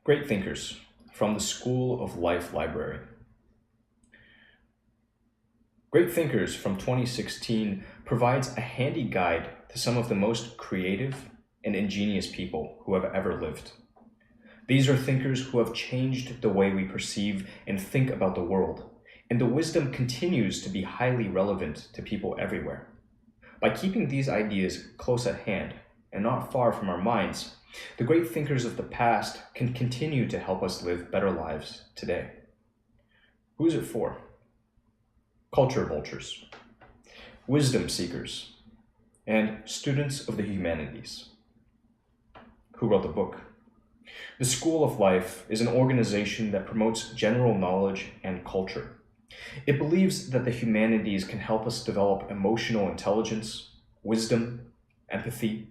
Great Thinkers from the School of Life Library. Great Thinkers from 2016 provides a handy guide to some of the most creative and ingenious people who have ever lived. These are thinkers who have changed the way we perceive and think about the world, and the wisdom continues to be highly relevant to people everywhere. By keeping these ideas close at hand and not far from our minds, the great thinkers of the past can continue to help us live better lives today. Who's it for? Culture vultures, wisdom seekers, and students of the humanities. Who wrote the book? The School of Life is an organization that promotes general knowledge and culture. It believes that the humanities can help us develop emotional intelligence, wisdom, empathy,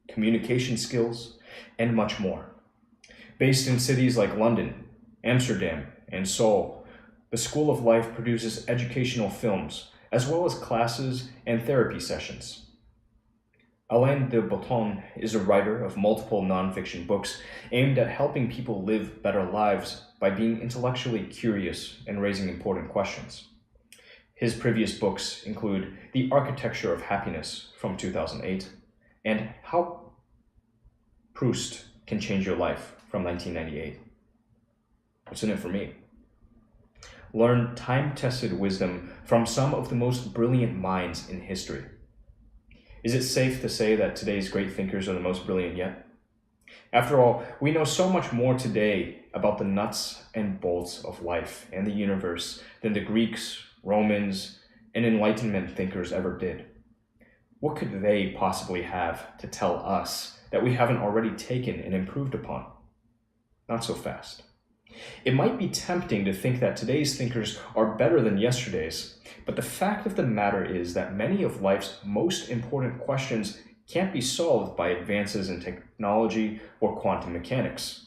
communication skills, and much more. Based in cities like London, Amsterdam, and Seoul, the School of Life produces educational films, as well as classes and therapy sessions. Alain de Botton is a writer of multiple nonfiction books aimed at helping people live better lives by being intellectually curious and raising important questions. His previous books include The Architecture of Happiness from 2008 and How Proust Can Change Your Life from 1998. What's in it for me? Learn time-tested wisdom from some of the most brilliant minds in history. Is it safe to say that today's great thinkers are the most brilliant yet? After all, we know so much more today about the nuts and bolts of life and the universe than the Greeks, Romans, and Enlightenment thinkers ever did. What could they possibly have to tell us that we haven't already taken and improved upon? Not so fast. It might be tempting to think that today's thinkers are better than yesterday's, but the fact of the matter is that many of life's most important questions can't be solved by advances in technology or quantum mechanics.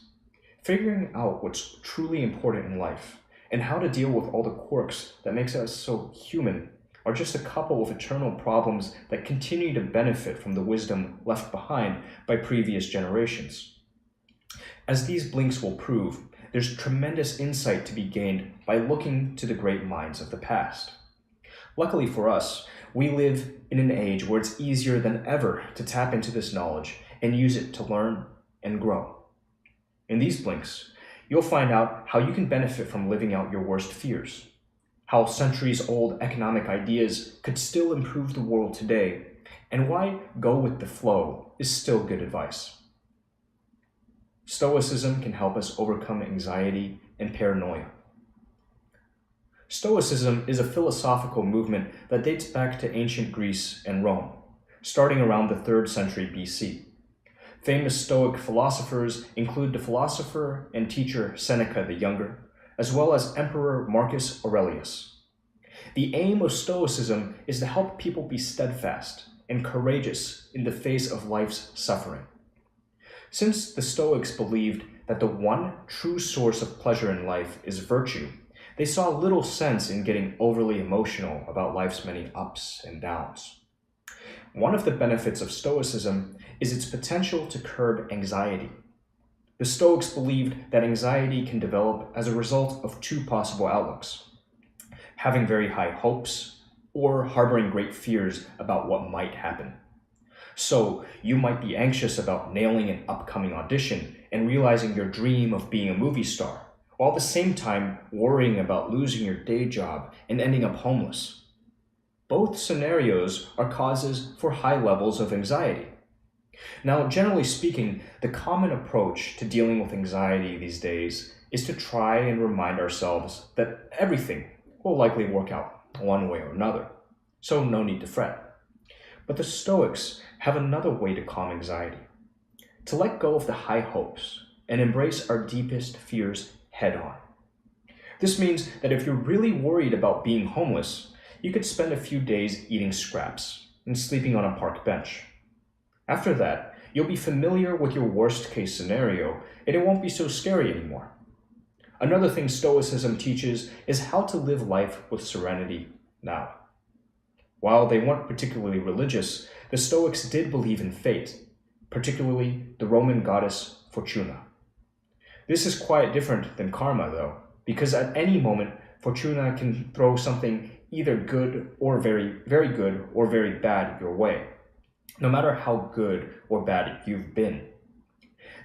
Figuring out what's truly important in life and how to deal with all the quirks that makes us so human are just a couple of eternal problems that continue to benefit from the wisdom left behind by previous generations. As these blinks will prove, there's tremendous insight to be gained by looking to the great minds of the past. Luckily for us, we live in an age where it's easier than ever to tap into this knowledge and use it to learn and grow. In these blinks, you'll find out how you can benefit from living out your worst fears, how centuries-old economic ideas could still improve the world today, and why go with the flow is still good advice. Stoicism can help us overcome anxiety and paranoia. Stoicism is a philosophical movement that dates back to ancient Greece and Rome, starting around the 3rd century BC. Famous Stoic philosophers include the philosopher and teacher Seneca the Younger, as well as Emperor Marcus Aurelius. The aim of Stoicism is to help people be steadfast and courageous in the face of life's suffering. Since the Stoics believed that the one true source of pleasure in life is virtue, they saw little sense in getting overly emotional about life's many ups and downs. One of the benefits of Stoicism is its potential to curb anxiety. The Stoics believed that anxiety can develop as a result of two possible outlooks: having very high hopes or harboring great fears about what might happen. So you might be anxious about nailing an upcoming audition and realizing your dream of being a movie star, while at the same time worrying about losing your day job and ending up homeless. Both scenarios are causes for high levels of anxiety. Now, generally speaking, the common approach to dealing with anxiety these days is to try and remind ourselves that everything will likely work out one way or another, so no need to fret. But the Stoics have another way to calm anxiety: to let go of the high hopes and embrace our deepest fears head on. This means that if you're really worried about being homeless, you could spend a few days eating scraps and sleeping on a park bench. After that, you'll be familiar with your worst case scenario and it won't be so scary anymore. Another thing Stoicism teaches is how to live life with serenity now. While they weren't particularly religious, the Stoics did believe in fate, particularly the Roman goddess Fortuna. This is quite different than karma, though, because at any moment, Fortuna can throw something either good or very, very good or very bad your way, no matter how good or bad you've been.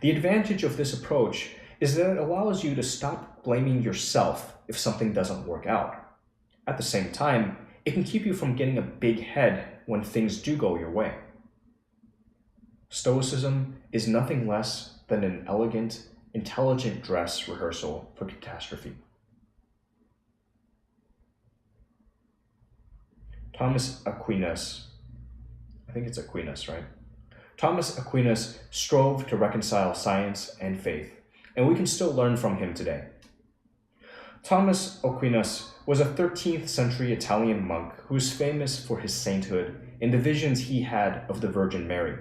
The advantage of this approach is that it allows you to stop blaming yourself if something doesn't work out. At the same time, it can keep you from getting a big head when things do go your way. Stoicism is nothing less than an elegant, intelligent dress rehearsal for catastrophe. Thomas Aquinas, I think it's Aquinas, right? Thomas Aquinas strove to reconcile science and faith, and we can still learn from him today. Thomas Aquinas was a 13th century Italian monk who is famous for his sainthood and the visions he had of the Virgin Mary.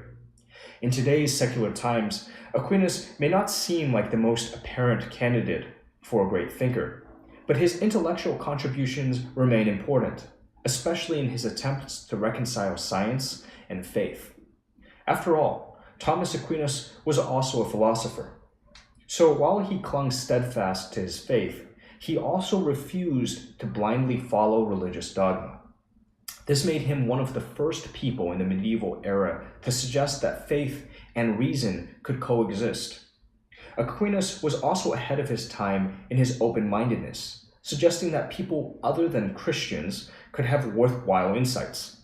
In today's secular times, Aquinas may not seem like the most apparent candidate for a great thinker, but his intellectual contributions remain important, especially in his attempts to reconcile science and faith. After all, Thomas Aquinas was also a philosopher. So while he clung steadfast to his faith, he also refused to blindly follow religious dogma. This made him one of the first people in the medieval era to suggest that faith and reason could coexist. Aquinas was also ahead of his time in his open-mindedness, suggesting that people other than Christians could have worthwhile insights.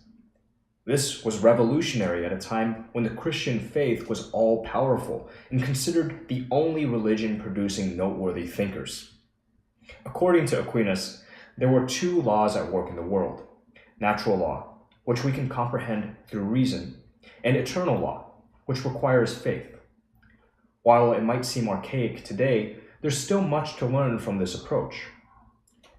This was revolutionary at a time when the Christian faith was all-powerful and considered the only religion producing noteworthy thinkers. According to Aquinas, there were two laws at work in the world: natural law, which we can comprehend through reason, and eternal law, which requires faith. While it might seem archaic today, there's still much to learn from this approach.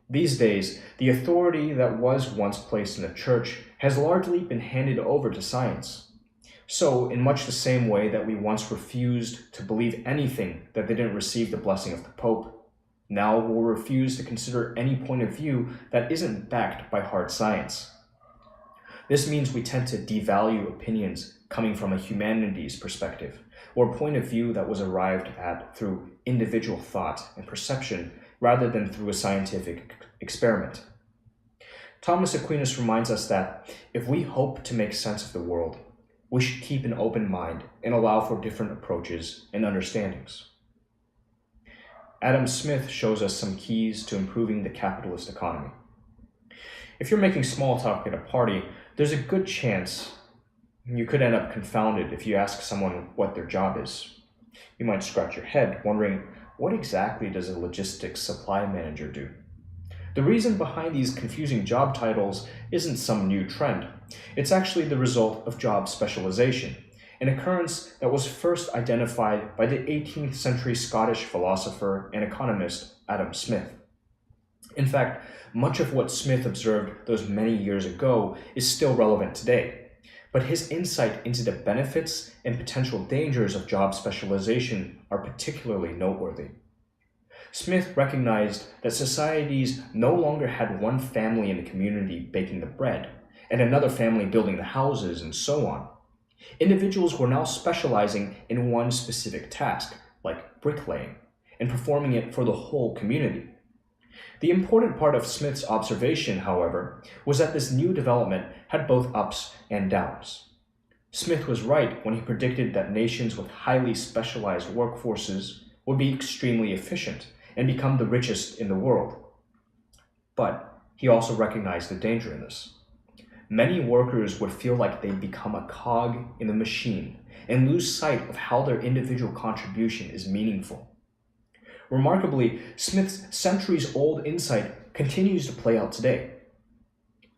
These days, the authority that was once placed in the church has largely been handed over to science. So, in much the same way that we once refused to believe anything that didn't receive the blessing of the Pope, now we'll refuse to consider any point of view that isn't backed by hard science. This means we tend to devalue opinions coming from a humanities perspective, or a point of view that was arrived at through individual thought and perception rather than through a scientific experiment. Thomas Aquinas reminds us that if we hope to make sense of the world, we should keep an open mind and allow for different approaches and understandings. Adam Smith shows us some keys to improving the capitalist economy. If you're making small talk at a party, there's a good chance you could end up confounded if you ask someone what their job is. You might scratch your head, wondering, what exactly does a logistics supply manager do? The reason behind these confusing job titles isn't some new trend. It's actually the result of job specialization, an occurrence that was first identified by the 18th century Scottish philosopher and economist Adam Smith. In fact, much of what Smith observed those many years ago is still relevant today, but his insight into the benefits and potential dangers of job specialization are particularly noteworthy. Smith recognized that societies no longer had one family in the community baking the bread, and another family building the houses, and so on. Individuals were now specializing in one specific task, like bricklaying, and performing it for the whole community. The important part of Smith's observation, however, was that this new development had both ups and downs. Smith was right when he predicted that nations with highly specialized workforces would be extremely efficient and become the richest in the world. But he also recognized the danger in this. Many workers would feel like they'd become a cog in the machine and lose sight of how their individual contribution is meaningful. Remarkably, Smith's centuries-old insight continues to play out today.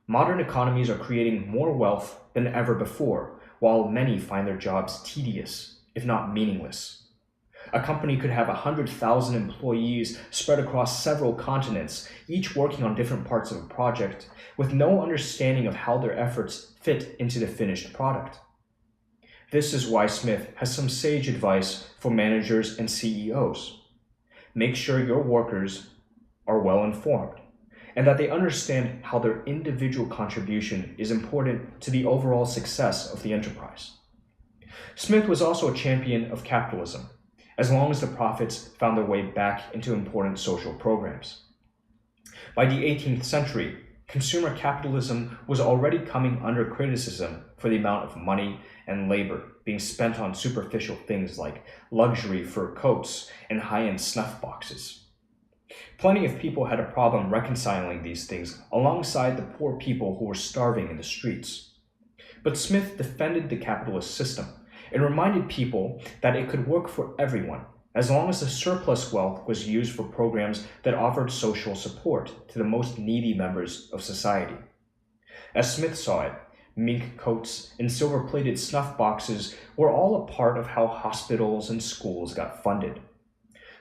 Modern economies are creating more wealth than ever before, while many find their jobs tedious, if not meaningless. A company could have 100,000 employees spread across several continents, each working on different parts of a project, with no understanding of how their efforts fit into the finished product. This is why Smith has some sage advice for managers and CEOs. Make sure your workers are well informed, and that they understand how their individual contribution is important to the overall success of the enterprise. Smith was also a champion of capitalism, as long as the profits found their way back into important social programs. By the 18th century, consumer capitalism was already coming under criticism for the amount of money and labor being spent on superficial things like luxury fur coats and high-end snuff boxes. Plenty of people had a problem reconciling these things alongside the poor people who were starving in the streets. But Smith defended the capitalist system and reminded people that it could work for everyone as long as the surplus wealth was used for programs that offered social support to the most needy members of society. As Smith saw it, mink coats and silver-plated snuff boxes were all a part of how hospitals and schools got funded.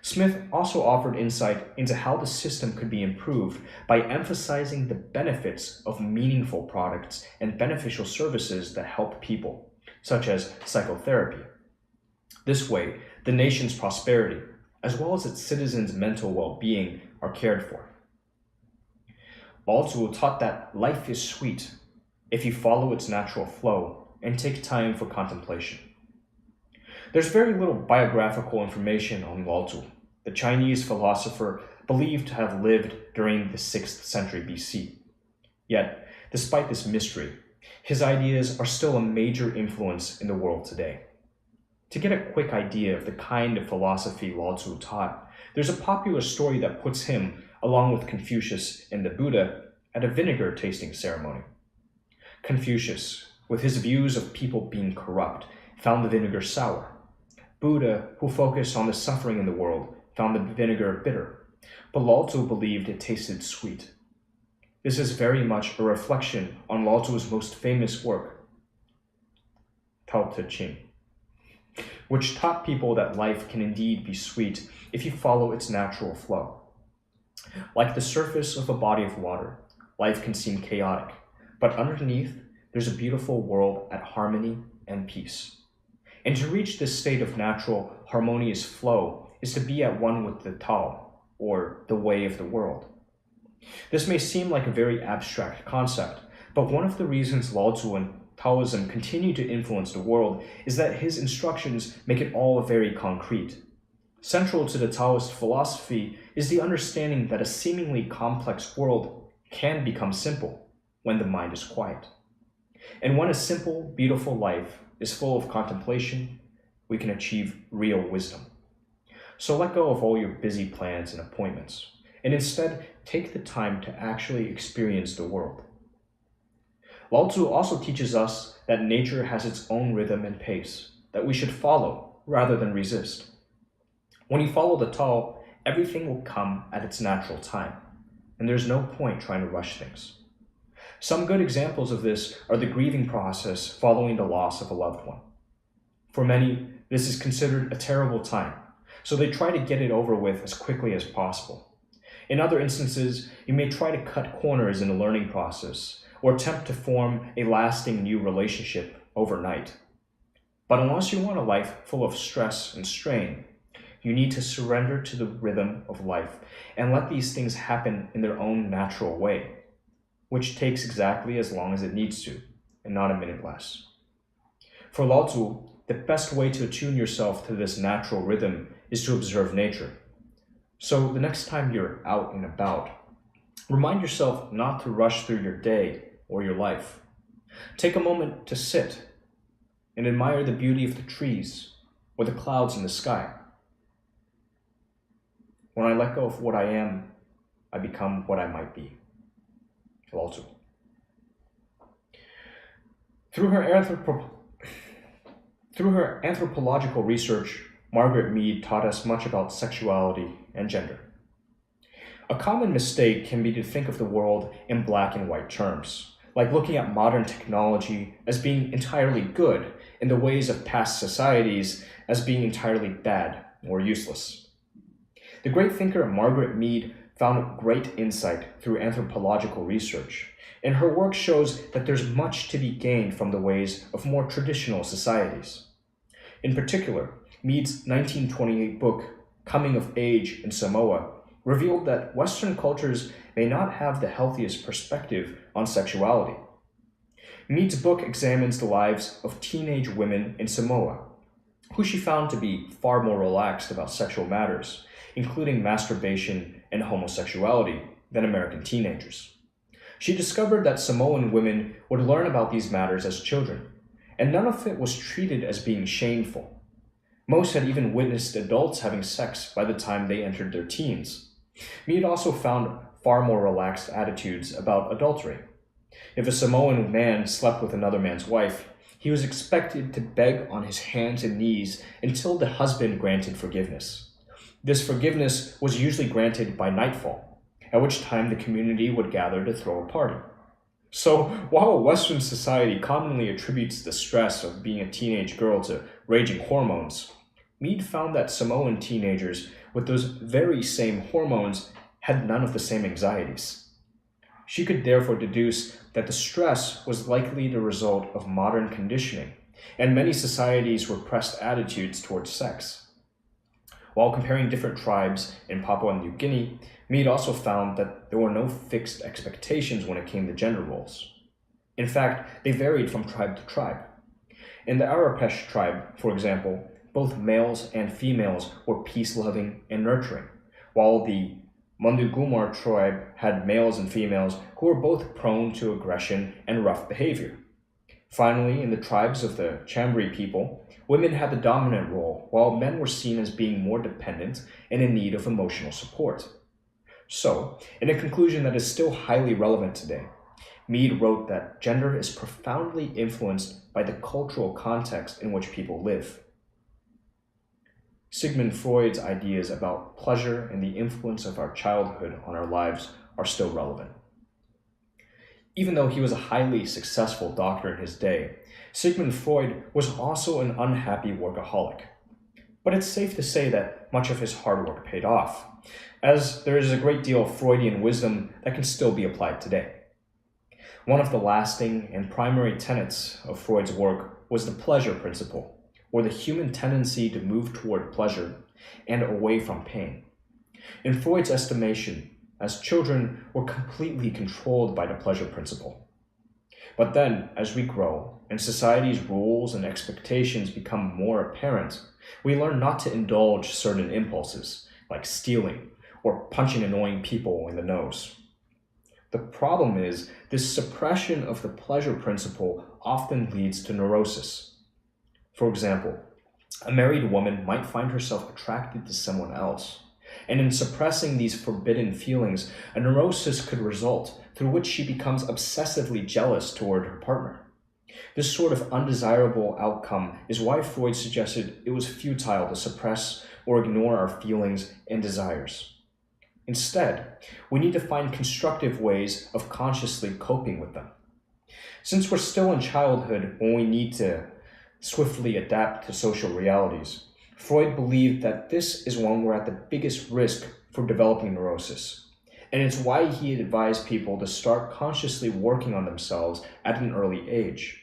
Smith also offered insight into how the system could be improved by emphasizing the benefits of meaningful products and beneficial services that help people, such as psychotherapy. This way, the nation's prosperity, as well as its citizens' mental well-being, are cared for. Lao Tzu taught that life is sweet if you follow its natural flow and take time for contemplation. There's very little biographical information on Lao Tzu, the Chinese philosopher believed to have lived during the 6th century BC. Yet, despite this mystery, his ideas are still a major influence in the world today. To get a quick idea of the kind of philosophy Lao Tzu taught, there's a popular story that puts him, along with Confucius and the Buddha, at a vinegar tasting ceremony. Confucius, with his views of people being corrupt, found the vinegar sour. Buddha, who focused on the suffering in the world, found the vinegar bitter, but Lao Tzu believed it tasted sweet. This is very much a reflection on Lao Tzu's most famous work, Tao Te Ching, which taught people that life can indeed be sweet if you follow its natural flow. Like the surface of a body of water, life can seem chaotic, but underneath, there's a beautiful world at harmony and peace. And to reach this state of natural, harmonious flow is to be at one with the Tao, or the way of the world. This may seem like a very abstract concept, but one of the reasons Lao Tzu and Taoism continue to influence the world is that his instructions make it all very concrete. Central to the Taoist philosophy is the understanding that a seemingly complex world can become simple when the mind is quiet. And when a simple, beautiful life is full of contemplation, we can achieve real wisdom. So let go of all your busy plans and appointments, and instead take the time to actually experience the world. Lao Tzu also teaches us that nature has its own rhythm and pace that we should follow rather than resist. When you follow the Tao, everything will come at its natural time, and there's no point trying to rush things. Some good examples of this are the grieving process following the loss of a loved one. For many, this is considered a terrible time, so they try to get it over with as quickly as possible. In other instances, you may try to cut corners in the learning process or attempt to form a lasting new relationship overnight. But unless you want a life full of stress and strain, you need to surrender to the rhythm of life and let these things happen in their own natural way, which takes exactly as long as it needs to, and not a minute less. For Lao Tzu, the best way to attune yourself to this natural rhythm is to observe nature. So the next time you're out and about, remind yourself not to rush through your day or your life. Take a moment to sit and admire the beauty of the trees or the clouds in the sky. When I let go of what I am, I become what I might be. Lao Tzu. Through her anthropological research, Margaret Mead taught us much about sexuality and gender. A common mistake can be to think of the world in black and white terms, like looking at modern technology as being entirely good and the ways of past societies as being entirely bad or useless. The great thinker Margaret Mead found great insight through anthropological research, and her work shows that there's much to be gained from the ways of more traditional societies. In particular, Mead's 1928 book, Coming of Age in Samoa, revealed that Western cultures may not have the healthiest perspective on sexuality. Mead's book examines the lives of teenage women in Samoa. who she found to be far more relaxed about sexual matters, including masturbation and homosexuality, than American teenagers. She discovered that Samoan women would learn about these matters as children, and none of it was treated as being shameful. Most had even witnessed adults having sex by the time they entered their teens. Mead also found far more relaxed attitudes about adultery. If a Samoan man slept with another man's wife, he was expected to beg on his hands and knees until the husband granted forgiveness. This forgiveness was usually granted by nightfall, at which time the community would gather to throw a party. So, while Western society commonly attributes the stress of being a teenage girl to raging hormones, Mead found that Samoan teenagers with those very same hormones had none of the same anxieties. She could therefore deduce that the stress was likely the result of modern conditioning and many societies' repressed attitudes towards sex. While comparing different tribes in Papua New Guinea, Mead also found that there were no fixed expectations when it came to gender roles. In fact, they varied from tribe to tribe. In the Arapesh tribe, for example, both males and females were peace-loving and nurturing, while the Mundugumar tribe had males and females who were both prone to aggression and rough behavior. Finally, in the tribes of the Chambri people, women had the dominant role, while men were seen as being more dependent and in need of emotional support. So, in a conclusion that is still highly relevant today, Mead wrote that gender is profoundly influenced by the cultural context in which people live. Sigmund Freud's ideas about pleasure and the influence of our childhood on our lives are still relevant. Even though he was a highly successful doctor in his day, Sigmund Freud was also an unhappy workaholic. But it's safe to say that much of his hard work paid off, as there is a great deal of Freudian wisdom that can still be applied today. One of the lasting and primary tenets of Freud's work was the pleasure principle, or the human tendency to move toward pleasure and away from pain. In Freud's estimation, as children, we're completely controlled by the pleasure principle. But then, as we grow and society's rules and expectations become more apparent, we learn not to indulge certain impulses, like stealing or punching annoying people in the nose. The problem is, this suppression of the pleasure principle often leads to neurosis. For example, a married woman might find herself attracted to someone else, and in suppressing these forbidden feelings, a neurosis could result, through which she becomes obsessively jealous toward her partner. This sort of undesirable outcome is why Freud suggested it was futile to suppress or ignore our feelings and desires. Instead, we need to find constructive ways of consciously coping with them. Since we're still in childhood when we need to swiftly adapt to social realities, Freud believed that this is when we're at the biggest risk for developing neurosis, and it's why he advised people to start consciously working on themselves at an early age.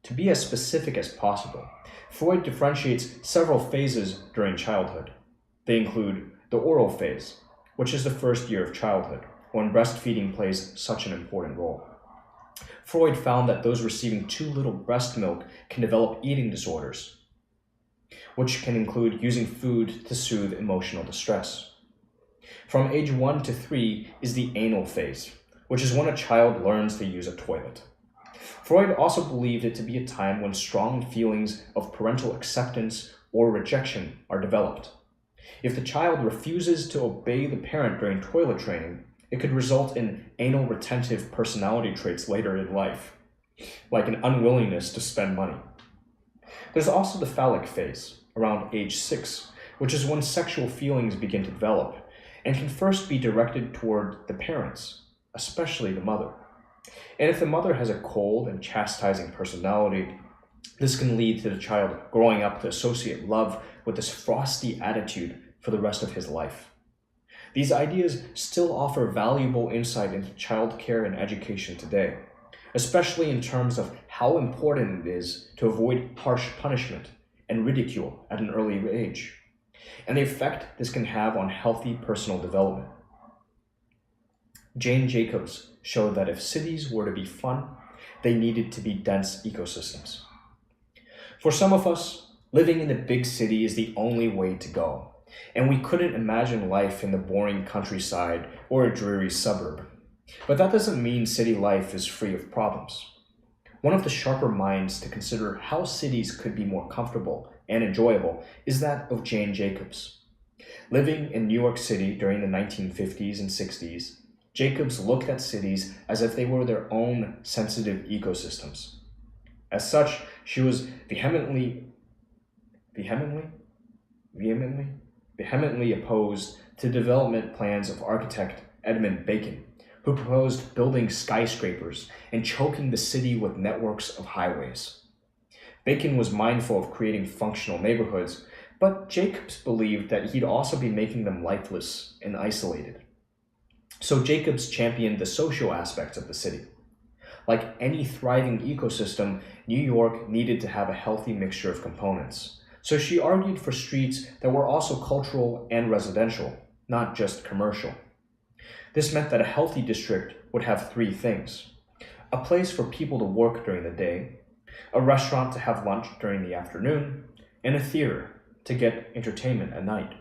To be as specific as possible, Freud differentiates several phases during childhood. They include the oral phase, which is the first year of childhood, when breastfeeding plays such an important role. Freud found that those receiving too little breast milk can develop eating disorders, which can include using food to soothe emotional distress. From age 1 to 3 is the anal phase, which is when a child learns to use a toilet. Freud also believed it to be a time when strong feelings of parental acceptance or rejection are developed. If the child refuses to obey the parent during toilet training, it could result in anal retentive personality traits later in life, like an unwillingness to spend money. There's also the phallic phase, around age 6, which is when sexual feelings begin to develop, and can first be directed toward the parents, especially the mother. And if the mother has a cold and chastising personality, this can lead to the child growing up to associate love with this frosty attitude for the rest of his life. These ideas still offer valuable insight into child care and education today, especially in terms of how important it is to avoid harsh punishment and ridicule at an early age, and the effect this can have on healthy personal development. Jane Jacobs showed that if cities were to be fun, they needed to be dense ecosystems. For some of us, Living in the big city is the only way to go, and we couldn't imagine life in the boring countryside or a dreary suburb. But that doesn't mean city life is free of problems. One of the sharper minds to consider how cities could be more comfortable and enjoyable is that of Jane Jacobs. Living in New York City during the 1950s and 60s, Jacobs looked at cities as if they were their own sensitive ecosystems. As such, she was vehemently opposed to development plans of architect Edmund Bacon, who proposed building skyscrapers and choking the city with networks of highways. Bacon was mindful of creating functional neighborhoods, but Jacobs believed that he'd also be making them lifeless and isolated. So Jacobs championed the social aspects of the city. Like any thriving ecosystem, New York needed to have a healthy mixture of components. So she argued for streets that were also cultural and residential, not just commercial. This meant that a healthy district would have three things: a place for people to work during the day, a restaurant to have lunch during the afternoon, and a theater to get entertainment at night.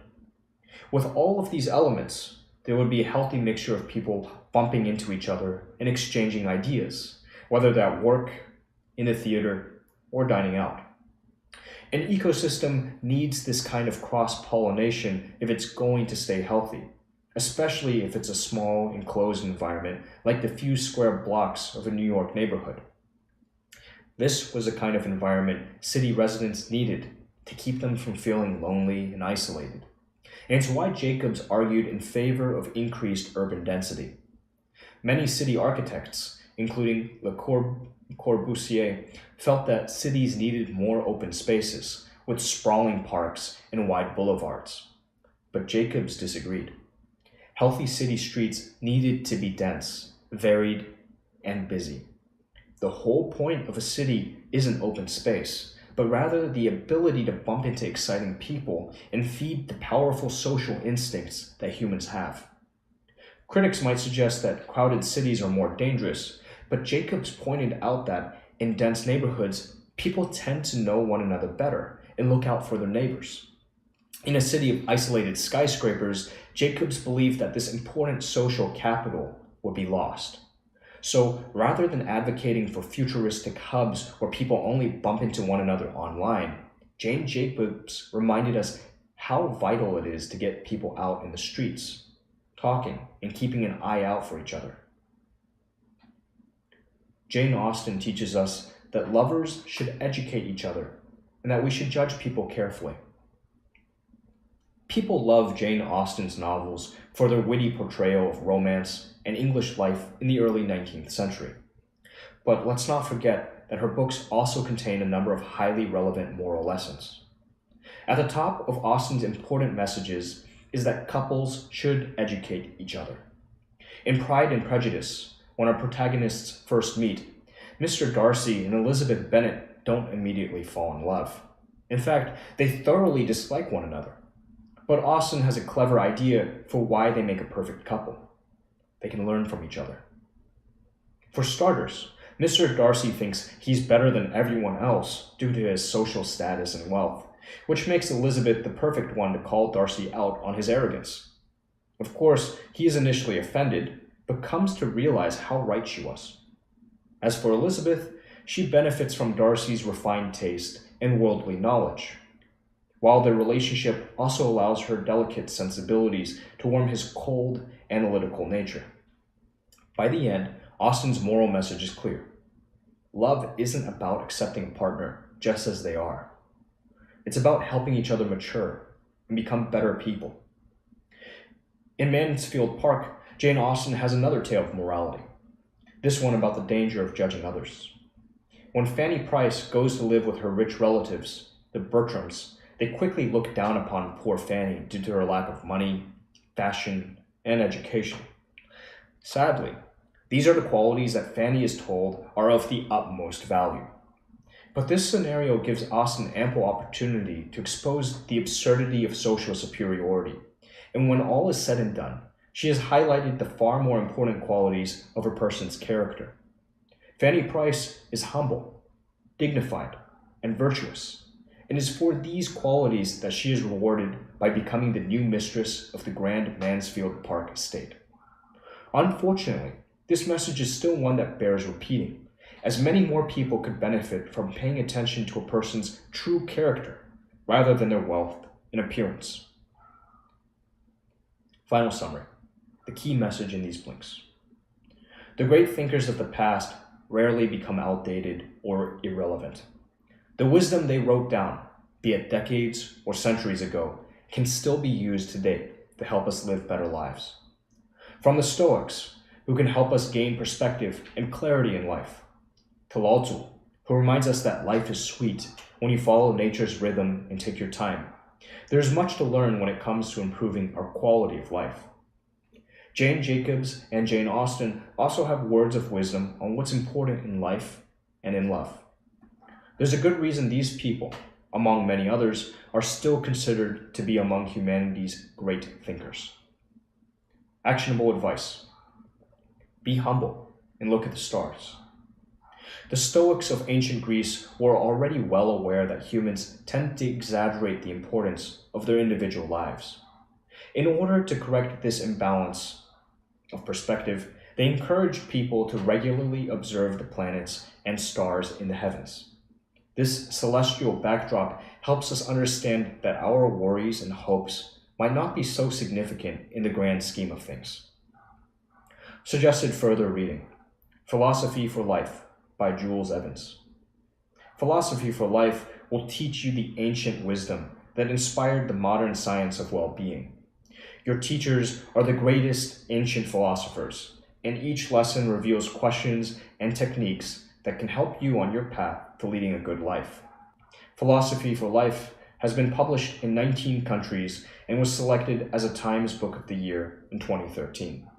With all of these elements, there would be a healthy mixture of people bumping into each other and exchanging ideas, whether that work, in a theater, or dining out. An ecosystem needs this kind of cross-pollination if it's going to stay healthy, especially if it's a small, enclosed environment like the few square blocks of a New York neighborhood. This was a kind of environment city residents needed to keep them from feeling lonely and isolated. And it's why Jacobs argued in favor of increased urban density. Many city architects, including Le Corbusier, felt that cities needed more open spaces, with sprawling parks and wide boulevards. But Jacobs disagreed. Healthy city streets needed to be dense, varied, and busy. The whole point of a city isn't open space, but rather the ability to bump into exciting people and feed the powerful social instincts that humans have. Critics might suggest that crowded cities are more dangerous, but Jacobs pointed out that in dense neighborhoods, people tend to know one another better and look out for their neighbors. In a city of isolated skyscrapers, Jacobs believed that this important social capital would be lost. So rather than advocating for futuristic hubs where people only bump into one another online, Jane Jacobs reminded us how vital it is to get people out in the streets, talking and keeping an eye out for each other. Jane Austen teaches us that lovers should educate each other and that we should judge people carefully. People love Jane Austen's novels for their witty portrayal of romance and English life in the early 19th century. But let's not forget that her books also contain a number of highly relevant moral lessons. At the top of Austen's important messages is that couples should educate each other. In Pride and Prejudice, when our protagonists first meet, Mr. Darcy and Elizabeth Bennet don't immediately fall in love. In fact, they thoroughly dislike one another. But Austen has a clever idea for why they make a perfect couple. They can learn from each other. For starters, Mr. Darcy thinks he's better than everyone else due to his social status and wealth, which makes Elizabeth the perfect one to call Darcy out on his arrogance. Of course, he is initially offended, but comes to realize how right she was. As for Elizabeth, she benefits from Darcy's refined taste and worldly knowledge, while their relationship also allows her delicate sensibilities to warm his cold, analytical nature. By the end, Austen's moral message is clear. Love isn't about accepting a partner just as they are. It's about helping each other mature and become better people. In Mansfield Park, Jane Austen has another tale of morality, this one about the danger of judging others. When Fanny Price goes to live with her rich relatives, the Bertrams, they quickly look down upon poor Fanny due to her lack of money, fashion, and education. Sadly, these are the qualities that Fanny is told are of the utmost value. But this scenario gives Austen ample opportunity to expose the absurdity of social superiority, and when all is said and done, she has highlighted the far more important qualities of a person's character. Fanny Price is humble, dignified, and virtuous, and it is for these qualities that she is rewarded by becoming the new mistress of the Grand Mansfield Park estate. Unfortunately, this message is still one that bears repeating, as many more people could benefit from paying attention to a person's true character rather than their wealth and appearance. Final summary, the key message in these blinks. The great thinkers of the past rarely become outdated or irrelevant. The wisdom they wrote down, be it decades or centuries ago, can still be used today to help us live better lives. From the Stoics, who can help us gain perspective and clarity in life, to Lao Tzu, who reminds us that life is sweet when you follow nature's rhythm and take your time. There's much to learn when it comes to improving our quality of life. Jane Jacobs and Jane Austen also have words of wisdom on what's important in life and in love. There's a good reason these people, among many others, are still considered to be among humanity's great thinkers. Actionable advice. Be humble and look at the stars. The Stoics of ancient Greece were already well aware that humans tend to exaggerate the importance of their individual lives. In order to correct this imbalance of perspective, they encouraged people to regularly observe the planets and stars in the heavens. This celestial backdrop helps us understand that our worries and hopes might not be so significant in the grand scheme of things. Suggested further reading: Philosophy for Life by Jules Evans. Philosophy for Life will teach you the ancient wisdom that inspired the modern science of well-being. Your teachers are the greatest ancient philosophers, and each lesson reveals questions and techniques that can help you on your path to leading a good life. Philosophy for Life has been published in 19 countries and was selected as a Times Book of the Year in 2013.